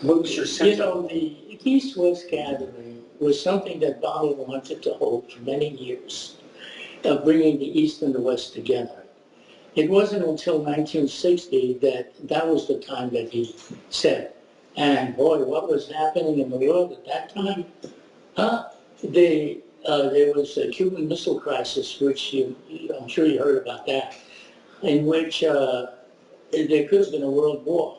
What was your sense? You know, the East-West gathering was something that Baba wanted to hold for many years, of bringing the East and the West together. It wasn't until 1960 that that was the time that he said. And boy, what was happening in the world at that time? There was a Cuban Missile Crisis, which I'm sure you heard about that, in which there could have been a world war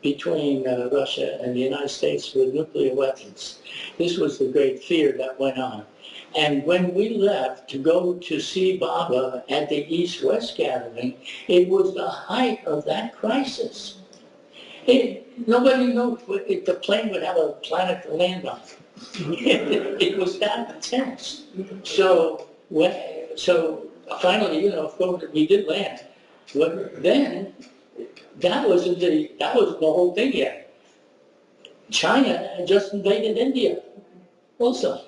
between Russia and the United States with nuclear weapons. This was the great fear that went on. And when we left to go to see Baba at the East-West gathering, it was the height of that crisis. Nobody knew if the plane would have a planet to land on. It was that intense. So finally, you know, of course, we did land. But then, that wasn't the whole thing yet. China had just invaded India. Also,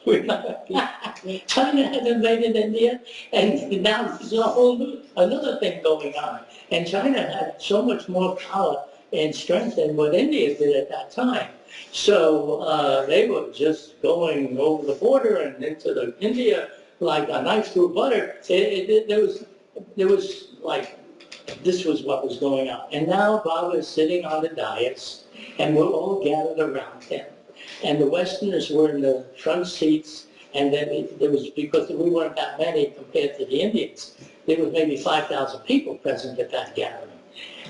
China had invaded India, and now there's a whole another thing going on. And China had so much more power and strength than what India did at that time. So they were just going over the border and into India like a knife through butter. There was like, this was what was going on. And now Baba is sitting on the dais, and we're all gathered around him. And the Westerners were in the front seats, and then there was, because we weren't that many compared to the Indians, there was maybe 5,000 people present at that gathering.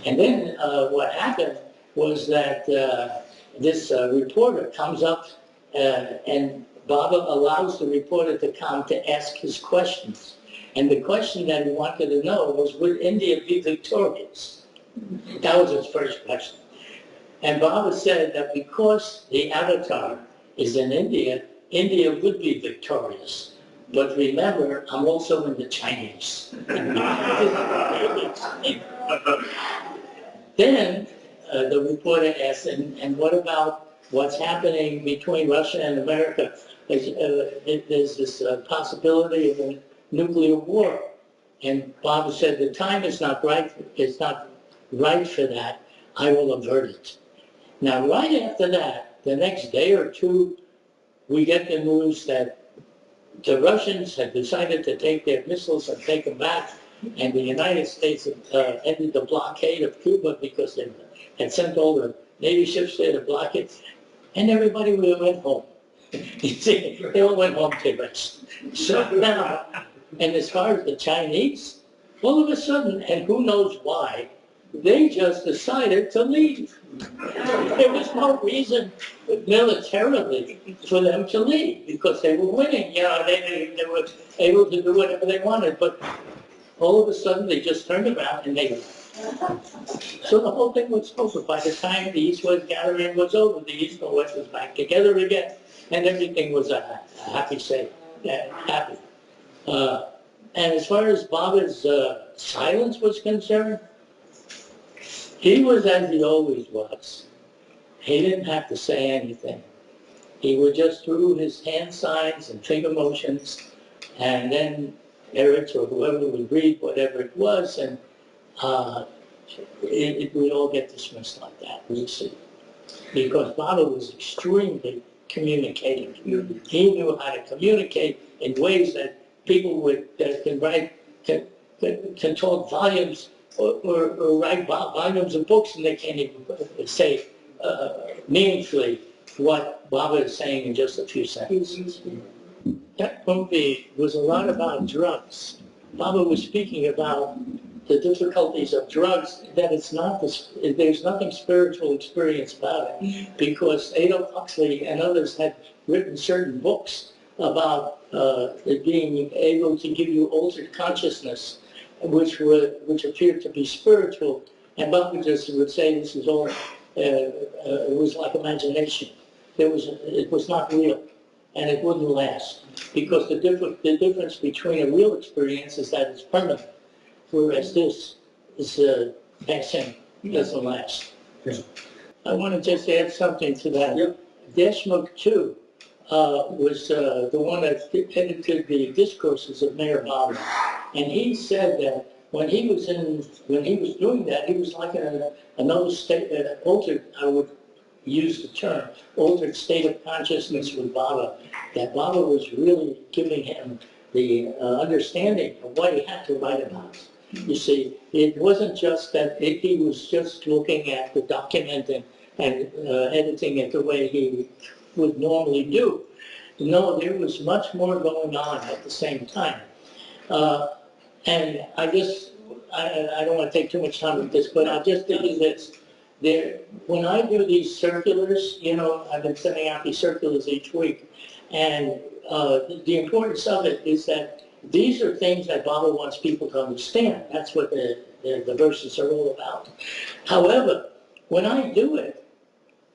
And then what happened was that this reporter comes up, and Baba allows the reporter to come to ask his questions. And the question that he wanted to know was, would India be victorious? That was his first question. And Baba said that because the avatar is in India, India would be victorious. But remember, I'm also in the Chinese. Then the reporter asked, and what about what's happening between Russia and America? There's this possibility of a nuclear war. And Baba said, the time is not right. It's not right for that. I will avert it. Now, right after that, the next day or two, we get the news that the Russians had decided to take their missiles and take them back, and the United States ended the blockade of Cuba because they had sent all the Navy ships there to block it, and everybody went home. You see, they all went home to rest. So now, and as far as the Chinese, all of a sudden, and who knows why, they just decided to leave. There was no reason militarily for them to leave because they were winning. You know, they were able to do whatever they wanted, but all of a sudden they just turned around and they left. So the whole thing was over. By the time the East-West gathering was over, the East and West was back together again, and everything was a happy, happy. And as far as Baba's silence was concerned, he was as he always was. He didn't have to say anything. He would just do his hand signs and finger motions, and then Eretz or whoever would read whatever it was, and it would all get dismissed like that, you see. Because Baba was extremely communicative. He knew how to communicate in ways that people can talk volumes or write volumes of books, and they can't even say meaningfully what Baba is saying in just a few sentences. That movie was a lot about drugs. Baba was speaking about the difficulties of drugs, that there's nothing spiritual experience about it, because Adolf Huxley and others had written certain books about it being able to give you altered consciousness, which appeared to be spiritual, and Baba just would say this is all, it was like imagination. It was not real, and it wouldn't last, because the difference between a real experience is that it's permanent, whereas this is passing, doesn't last. Yeah. I want to just add something to that. Yep. Deshmukh too was the one that edited the discourses of Mayor Baba, and he said that when he was doing that, he was like in another state, altered, I would use the term altered state of consciousness with Baba, that Baba was really giving him the understanding of what he had to write about. You see, it wasn't just that he was just looking at the document and editing it the way he would normally do. No, there was much more going on at the same time. And I don't want to take too much time with this, but I'll just tell you this. When I do these circulars, you know, I've been sending out these circulars each week, and the importance of it is that these are things that Baba wants people to understand. That's what the verses are all about. However, when I do it,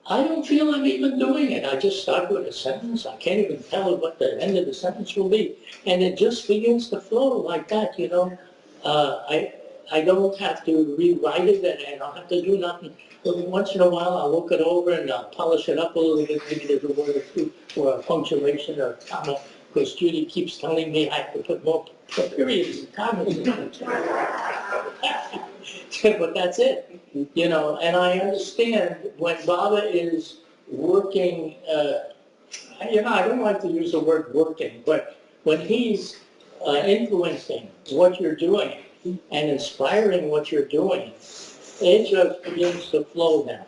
I don't feel I'm even doing it. I just start with a sentence. I can't even tell what the end of the sentence will be. And it just begins to flow like that, you know. I don't have to rewrite it, and I don't have to do nothing. But once in a while, I'll look it over and I'll polish it up a little bit. Maybe there's a word or two, or a punctuation or a comma, because Judy keeps telling me I have to put more periods and commas in it. But that's it, you know. And I understand when Baba is working, you know, I don't like to use the word working, but when he's influencing what you're doing and inspiring what you're doing, it just begins to flow now,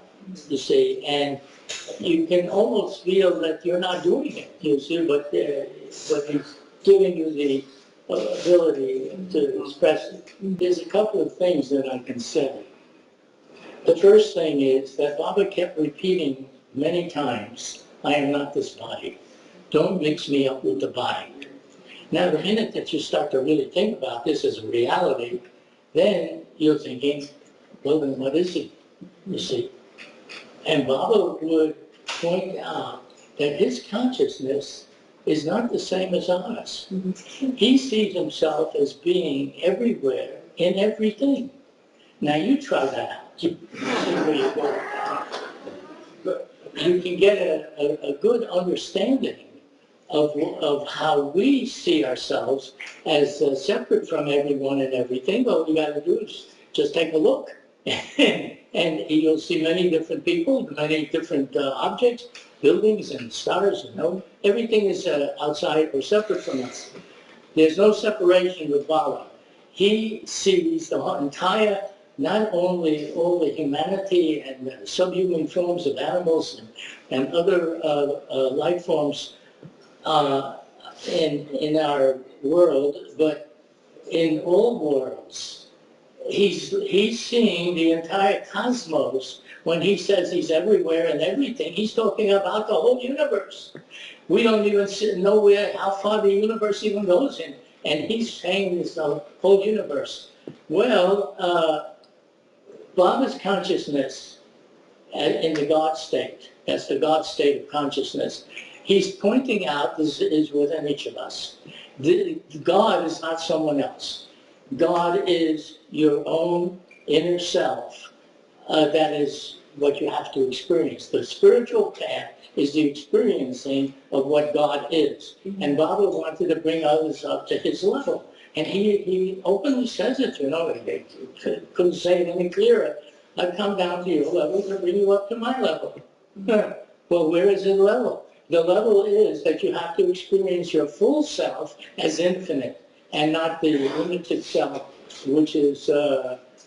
you see, and you can almost feel that you're not doing it, you see, but he's giving you the ability to express it. There's a couple of things that I can say. The first thing is that Baba kept repeating many times, I am not this body. Don't mix me up with the body. Now, the minute that you start to really think about this as a reality, then you're thinking, well, then what is he? You see? And Baba would point out that his consciousness is not the same as ours. He sees himself as being everywhere in everything. Now, you try that out. You see where you go. You can get a good understanding of how we see ourselves as separate from everyone and everything. All you got to do is just take a look. And you'll see many different people, many different objects, buildings and stars, you know. Everything is outside or separate from us. There's no separation with Baba. He sees the entire, not only all the humanity and subhuman forms of animals and other life forms in our world, but in all worlds. He's seeing the entire cosmos. When he says he's everywhere and everything, he's talking about the whole universe. We don't even know how far the universe even goes in, and he's saying this whole universe. Well, Baba's consciousness in the God state, that's the God state of consciousness, he's pointing out this is within each of us. God is not someone else. God is your own inner self. That is what you have to experience. The spiritual path is the experiencing of what God is. And Baba wanted to bring others up to his level. And he openly says it, you know, he couldn't say it any clearer. I've come down to your level to bring you up to my level. Well, where is the level? The level is that you have to experience your full self as infinite and not the limited self, which is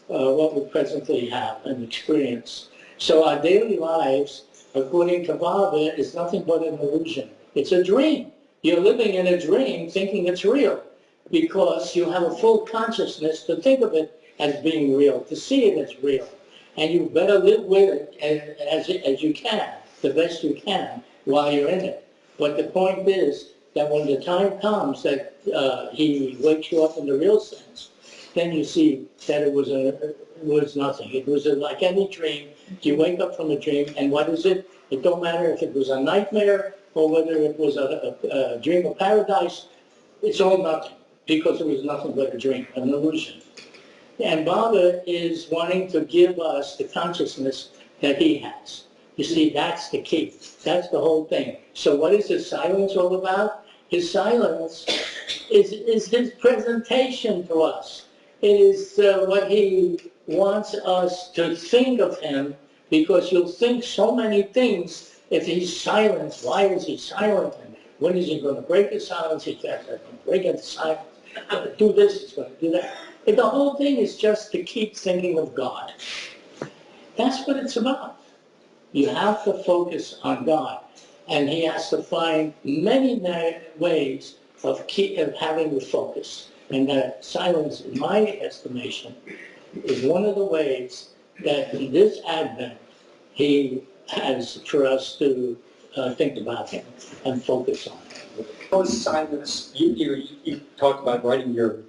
what we presently have and experience. So our daily lives, according to Baba, is nothing but an illusion. It's a dream. You're living in a dream thinking it's real because you have a full consciousness to think of it as being real, to see it as real. And you better live with it as you can, the best you can, while you're in it. But the point is that when the time comes that he wakes you up in the real sense, then you see that it was nothing. It was like any dream. You wake up from a dream, and what is it? It don't matter if it was a nightmare or whether it was a dream of paradise. It's all nothing, because it was nothing but a dream, an illusion. And Baba is wanting to give us the consciousness that he has. You see, that's the key. That's the whole thing. So what is his silence all about? His silence is his presentation to us. It is what he wants us to think of him because you'll think so many things. If he's silent, why is he silent? And when is he going to break his silence? He's going to break into silence. He's going to do this, he's going to do that. And the whole thing is just to keep thinking of God. That's what it's about. You have to focus on God. And he has to find many ways of having the focus. And that silence, in my estimation, is one of the ways that in this Advent, he has for us to think about him and focus on him. Those silence, you talked about writing your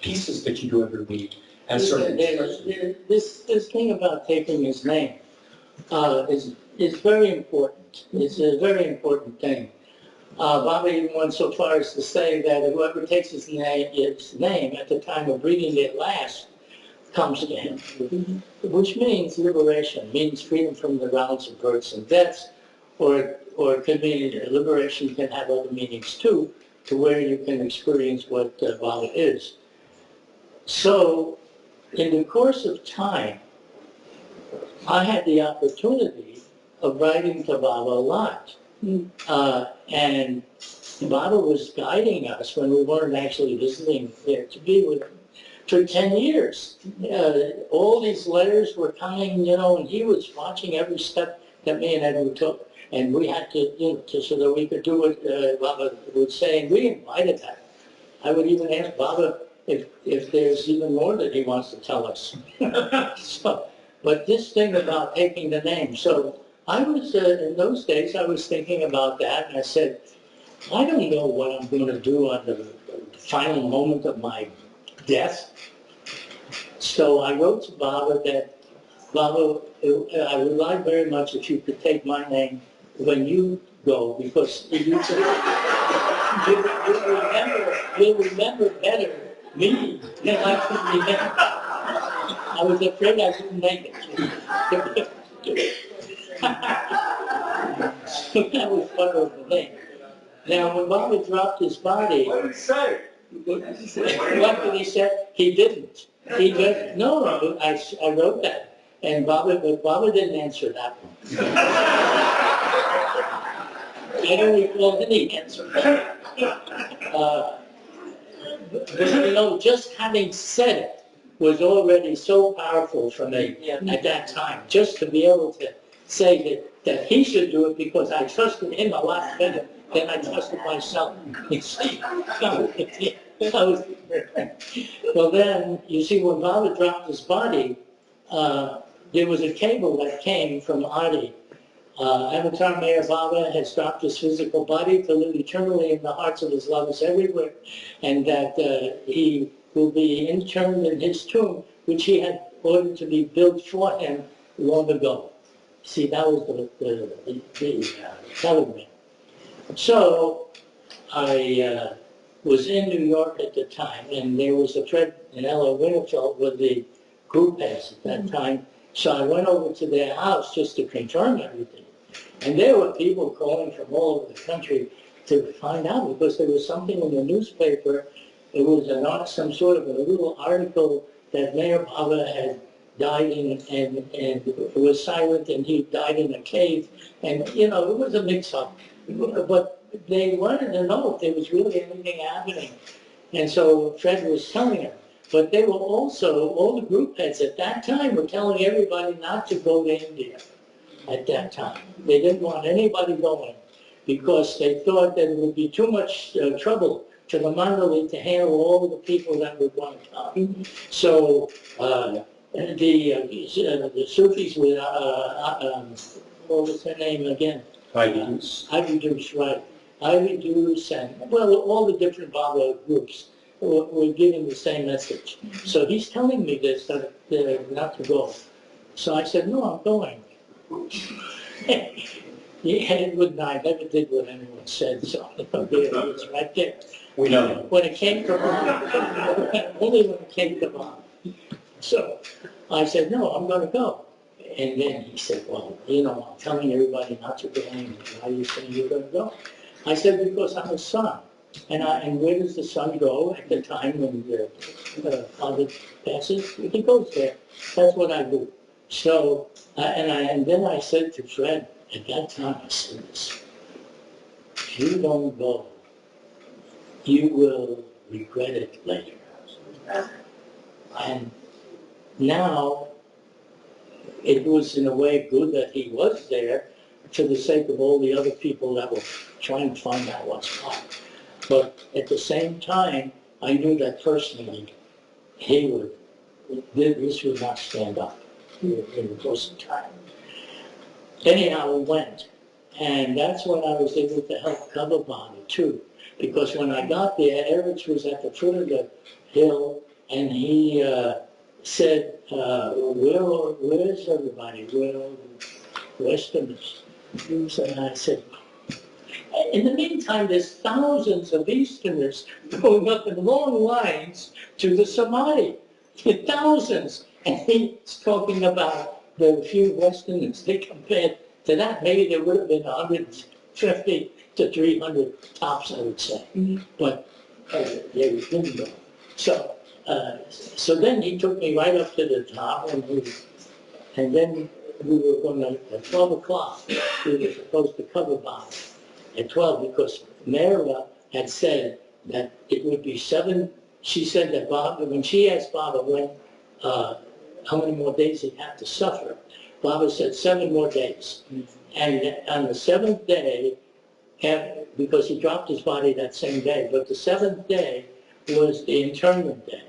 pieces that you do every week as sort of this thing about taking his name is very important. It's a very important thing. Baba even went so far as to say that whoever takes his name at the time of breathing it last comes to him, which means liberation, means freedom from the rounds of births and deaths, or it could be liberation can have other meanings too, to where you can experience what Baba is. So, in the course of time, I had the opportunity of writing to Baba a lot. And Baba was guiding us when we weren't actually visiting there to be with him for 10 years. All these letters were coming, and he was watching every step that me and Edward took. And we had to, so that we could do what Baba would say, and we invited that. I would even ask Baba if there's even more that he wants to tell us. But this thing about taking the name, so I was, in those days, I was thinking about that, and I said, I don't know what I'm going to do on the final moment of my death. So I wrote to Baba that, Baba, I would like very much if you could take my name when you go, because you'll remember better me than I could remember. I was afraid I couldn't make it. That was part of the thing. Now, when Baba dropped his body... What did he say? What did he say? He didn't. He just... No, I wrote that. And Baba didn't answer that one. I don't recall any answer. But just having said it was already so powerful for me at that time, just to be able to say that he should do it because I trusted him a lot better than I trusted myself. You see? Well then, you see, when Baba dropped his body, there was a cable that came from Adi. Avatar Mayor Baba has dropped his physical body to live eternally in the hearts of his lovers everywhere, and that he will be interned in his tomb, which he had ordered to be built for him long ago. See, that was the telegram. So I was in New York at the time, and there was a Fred and Ella Winterfeld with the group heads at that time. So I went over to their house just to confirm everything. And there were people calling from all over the country to find out, because there was something in the newspaper. It was some sort of a little article that Mayor Baba had died and was silent, and he died in a cave. And, it was a mix-up. But they wanted to know if there was really anything happening. And so Fred was telling him. But they were also, all the group heads at that time were telling everybody not to go to India at that time. They didn't want anybody going because they thought that it would be too much trouble to the Mandali to handle all the people that would want to come. So the Sufis with, what was her name again? Ivy Deuce, right. Ivy Deuce and, well, all the different Baba groups were giving the same message. So he's telling me this, that not to go. So I said, no, I'm going. He had good night, never did what anyone said, so it was right there. We know. When it came to Bob, only when it came to Bob. So I said, no, I'm going to go. And then he said, well, I'm telling everybody not to go. And why are you saying you're going to go? I said, because I'm a son. And where does the son go at the time when the father passes? He goes there. That's what I do. So, and then I said to Fred, at that time, I said this, if you don't go, you will regret it later. And now, it was in a way good that he was there for the sake of all the other people that were trying to find out what's what. But at the same time, I knew that personally, this would not stand up in the course of time. Anyhow, we went. And that's when I was able to help cover Bobby too. Because when I got there, Eric was at the foot of the hill, and he said, where's everybody? Where are the Westerners? And I said, in the meantime, there's thousands of Easterners going up in long lines to the Samadhi. Thousands. And he's talking about the few Westerners. They compared to that, maybe there would have been 150 to 300 tops, I would say. But they didn't go. So then he took me right up to the top, and then we were going to, at 12 o'clock, we were supposed to cover Bob at 12, because Mara had said that it would be 7. She said that Bob, when she asked Baba how many more days he'd have to suffer, Baba said 7 more days. And on the 7th day, because he dropped his body that same day, but the 7th day was the internment day.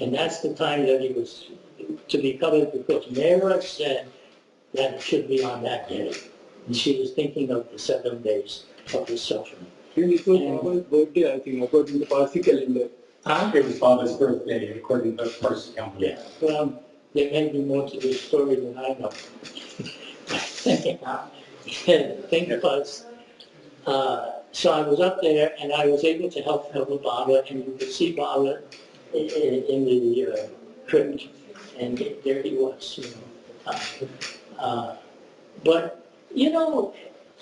And that's the time that he was to be covered, because Mara said that it should be on that day. And she was thinking of the 7 days of his suffering. It was Baba's birthday, I think, according to the Parsi calendar. It was Baba's birthday, according to the Parsi calendar. Yeah, well, there may be more to this story than I know. The thing was, so I was up there, and I was able to help Baba, and you could see Baba in the crypt, and there he was, but,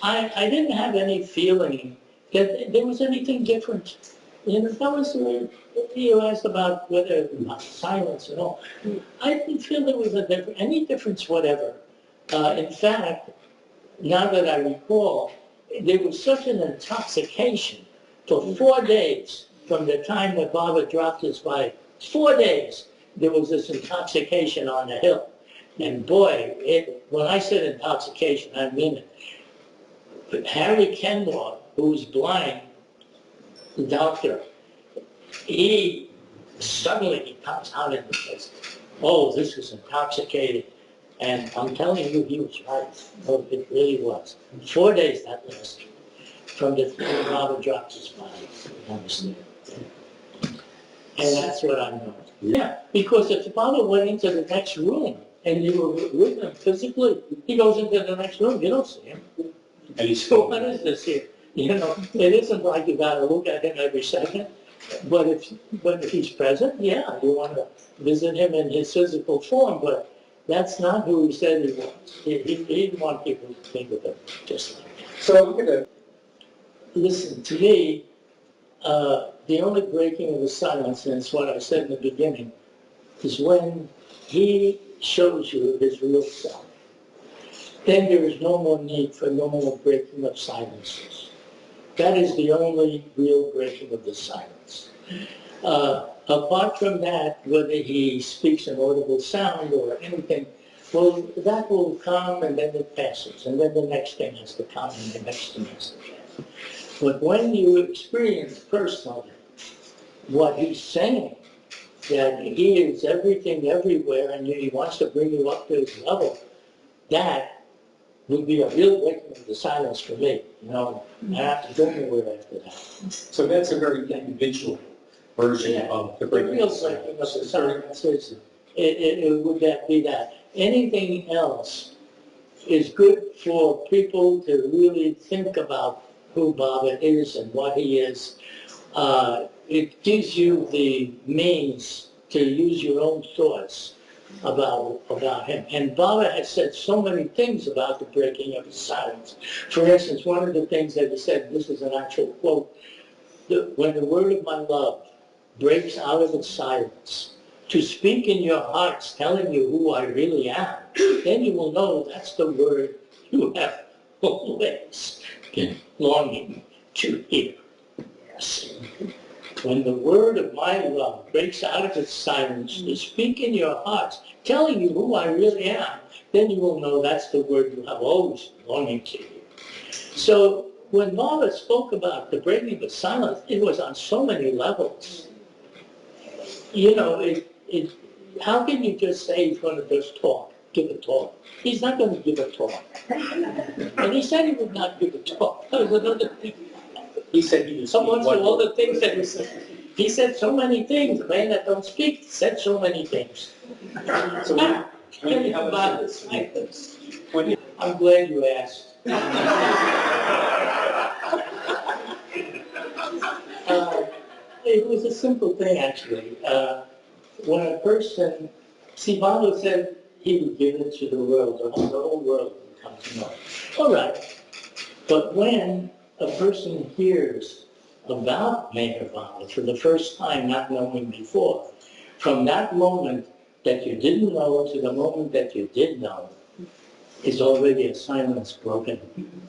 I didn't have any feeling that there was anything different. That was, you asked about whether silence and all. I didn't feel there was any difference whatever. In fact, now that I recall, there was such an intoxication for 4 days from the time that Baba dropped his body. 4 days, there was this intoxication on the hill. And boy, when I said intoxication, I mean it. But Harry Kenmore, who was blind, the doctor, he suddenly comes out and says, oh, this is intoxicating. And I'm telling you, he was right. Oh, it really was. 4 days that lasted, from the time Baba dropped his body. You understand? And that's what I know. Yeah, because if Baba went into the next room and you were with him physically, he goes into the next room, you don't see him. And he's So what is this here? It isn't like you got to look at him every second. But if he's present, yeah, you want to visit him in his physical form. But that's not who he said he was. He didn't want people to think of him just like that. So look at it. Listen, to me, the only breaking of the silence, and it's what I said in the beginning, is when he shows you his real self. Then there is no more need for no more breaking of silences. That is the only real breaking of the silence. Apart from that, whether he speaks an audible sound or anything, well, that will come and then it passes, and then the next thing has to come and the next thing has to pass. But when you experience personally what he's saying, that he is everything everywhere and he wants to bring you up to his level, that would be a real breaking of the silence for me. I have to go nowhere after that. So that's a very individual version of the breaking real of breaking of the silence. silence is, would that be that. Anything else is good for people to really think about who Baba is and what he is. It gives you the means to use your own thoughts about him. And Baba has said so many things about the breaking of his silence. For instance, one of the things that he said, this is an actual quote, when the word of my love breaks out of its silence to speak in your hearts, telling you who I really am, then you will know that's the word you have always been longing to hear. Yes. When the word of my love breaks out of its silence to speak in your hearts, telling you who I really am, then you will know that's the word you have always been longing to hear. So when Martha spoke about the breaking of silence, it was on so many levels. You know, how can you just say he's going to just talk, give a talk? He's not going to give a talk. And he said he would not give a talk. That was another thing. He said he was. Someone said all the things that he said. He said so many things. A man that don't speak said so many things. So when you have About the silence. when I'm glad you asked. It was a simple thing, actually. When a person, see, Bible said he would give it to the world, the whole world would come to know. All right. But when a person hears about Mayor Bible for the first time, not knowing before, from that moment that you didn't know to the moment that you did know, is already a silence broken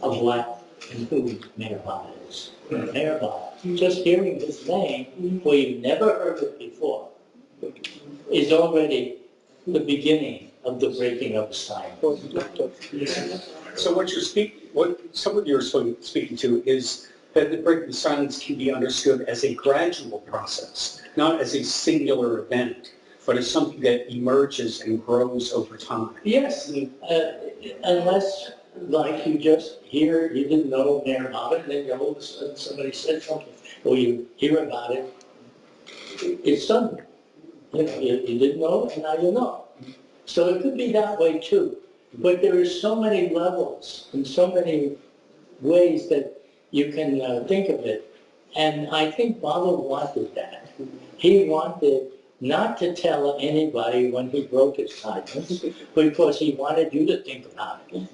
of what and who Mayor Bible is. Mayor Bible. Just hearing his name, where you never heard it before, is already the beginning of the breaking of the silence. So what some of you are speaking to is that the breaking of silence can be understood as a gradual process, not as a singular event, but as something that emerges and grows over time. Yes, unless, like, you just hear, you didn't know there about it, and then all of a sudden somebody said something, or you hear about it, it's sudden. You know, you didn't know, and now you know. So it could be that way too. But there are so many levels and so many ways that you can think of it. And I think Baba wanted that. He wanted not to tell anybody when he broke his silence, because he wanted you to think about it.